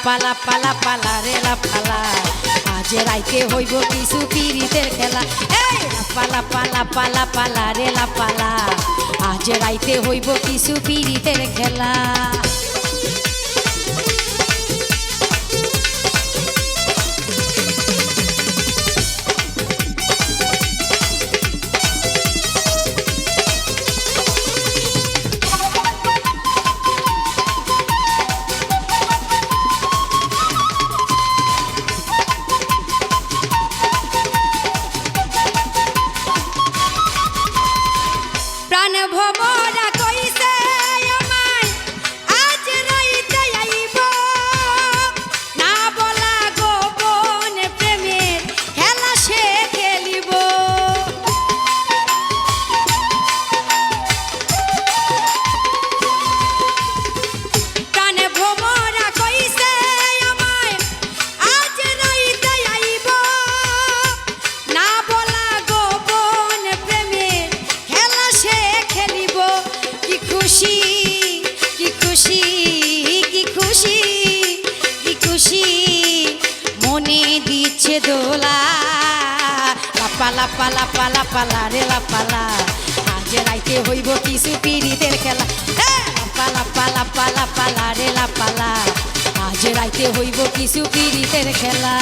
পালা পালা পালা রে লাপালা আজ রাইতে হইব কিছু পিরিতের খেলা এই পালা পালা পালা পালা রে লাপালা আজ রাইতে হইব কিছু পিরিতের খেলা প্রাণ ভমরা কইছে আমায় আজ রাইতে আইব না বলা গোপন প্রেমের খেলা সে খেলিব প্রাণ ভমরা কইছে আমায় আজ রাইতে আইব না বলা গোপন প্রেমের খেলা সে খেলিব কি খুশি কি খুশি কি খুশি কি খুশি মনে দিচ্ছে দোলা লাপালা পালা পালা পালা রে লাপালা আজ রাইতে হইব কিছু পিরিতের খেলা পালা পালা পালা পালা রে লাপালা আজ রাইতে হইব কিছু পিরিতের খেলা